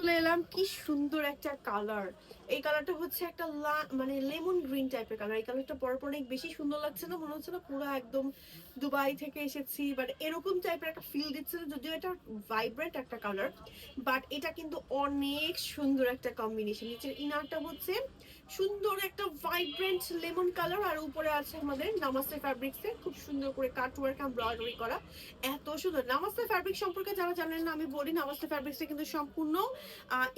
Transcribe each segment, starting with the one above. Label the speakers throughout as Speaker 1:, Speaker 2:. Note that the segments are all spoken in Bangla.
Speaker 1: চলে এলাম, কি সুন্দর একটা কালার। এই কালারটা হচ্ছে একটা মানে লেমন গ্রিন টাইপের কালার। এই কালারটা পরার পর অনেক বেশি সুন্দর লাগছে না? মনে হচ্ছে না পুরো একদম দুবাই থেকে এসেছি, বাট এরকম টাইপের একটা ফিল দিচ্ছে না। যদিও এটা ভাইব্রেন্ট একটা কালার, বাট এটা কিন্তু অনেক সুন্দর একটা কম্বিনেশন। নিচের ইনারটা হচ্ছে সুন্দর একটা ভাইব্রেন্ট লেমন কালার, আর উপরে আছে আমাদের নামাস্তে ফ্যাব্রিক্সের খুব সুন্দর করে কাটওয়ার্ক এমব্রয়ডারি করা। এত সুন্দর। নামাস্তে ফ্যাব্রিক সম্পর্কে যারা জানেন না, আমি বলি নামাস্তে ফ্যাব্রিক্সটা কিন্তু সম্পূর্ণ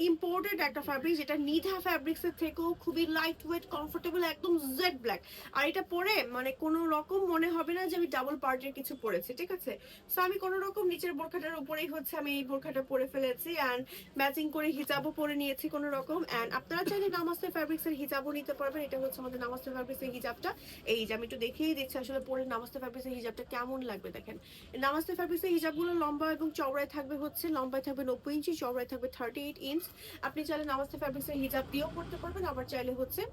Speaker 1: ইম্পোর্টেড একটা ফ্যাব্রিক, যেটা নিধা ফ্যাব্রিক্সের থেকেও খুবই লাইট ওয়েট, কমফোর্টেবল, একদম জেড ব্ল্যাক। আর এটা পরে মানে কোনো রকম মনে হবে না যে আমি ডাবল পার্টের কিছু পরেছি, ঠিক আছে? সো আমি কোনো রকম নিচের বোরখাটার উপরেই হচ্ছে আমি এই বোরখাটা পরে ফেলেছি, অ্যান্ড ম্যাচিং করে হিজাবও পরে নিয়েছি কোনো রকম। অ্যান্ড আপনারা চাইলে নামাস্তে ফ্যাব্রিক্সের হিজাবও নিতে পারবেন। এটা হচ্ছে আমাদের নামাস্তে ফ্যাব্রিক্সের হিজাবটা। এই যে আমি একটু দেখেই দিচ্ছি আসলে পরে নামাস্তে ফ্যাব্রিক্সের হিজাবটা কেমন লাগবে। দেখেন, নামাস্তে ফ্যাব্রিক্সের হিজাবগুলো লম্বা এবং চওড়ায় থাকবে হচ্ছে, লম্বায় থাকবে 90 ইঞ্চি, চওড়ায় থাকবে 38 ইঞ্চ। আপনি চাইলে নামাস্তে ফ্যাব্রিক্সের হিজাব দিয়েও পড়তে পারবেন, আবার চাইলে হচ্ছে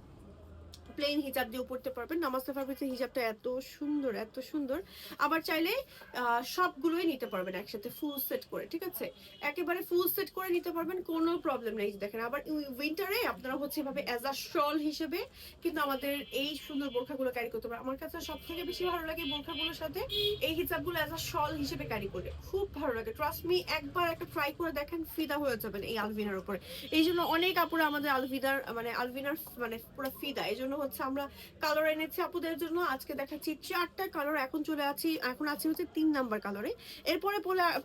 Speaker 1: প্লেন হিজাব দিয়েও পড়তে পারবেন। নামাস্তে ফ্যাব্রিক্সের হিজাবটা এত সুন্দর, এত সুন্দর। আবার চাইলে সবগুলোই নিতে পারবেন একসাথে ফুল সেট করে, ঠিক আছে? একেবারে ফুল সেট করে নিতে পারবেন, কোনো প্রবলেম নেই। দেখেন, আবার উইন্টারে আপনারা হচ্ছে এভাবে অ্যাজ আ শল হিসেবে কিন্তু আমাদের এই সুন্দর বোরখাগুলো ক্যারি করতে পারেন। আমার কাছে সব থেকে বেশি ভালো লাগে বোরখাগুলোর সাথে এই হিজাবগুলো অ্যাজ আ শল হিসেবে ক্যারি করলে, খুব ভালো লাগে। ট্রাস্ট মি, একবার একটা ট্রাই করে দেখেন, ফিদা হয়ে যাবেন এই আলভিনার উপরে। এই জন্য অনেক আপুরা আমাদের আলভিনার মানে পুরো ফিদা। এই জন্য হচ্ছে আমরা কালার এনেছি আপুদের জন্য। আজকে দেখাচ্ছি 4টা কালার। এখন আছি হচ্ছে 3 নাম্বার কালারে। এরপরে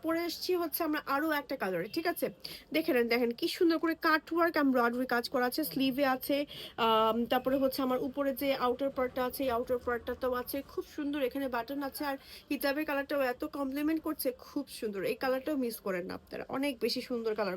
Speaker 1: পরে এসছি হচ্ছে আমরা আরো একটা কালারে, ঠিক আছে? দেখেন কি সুন্দর করে কাটওয়ার্ক এমব্রয়ডারি কাজ করা আছে, স্লিভে আছে। তারপরে হচ্ছে আমার উপরে যে আউটার পার্টটা আছে, এই আউটার পার্টটাও আছে খুব সুন্দর। এখানে বাটন আছে, আর হিজাবের কালারটাও এত কমপ্লিমেন্ট করছে, খুব সুন্দর। এই কালারটাও মিস করেন না আপনারা, অনেক বেশি সুন্দর কালার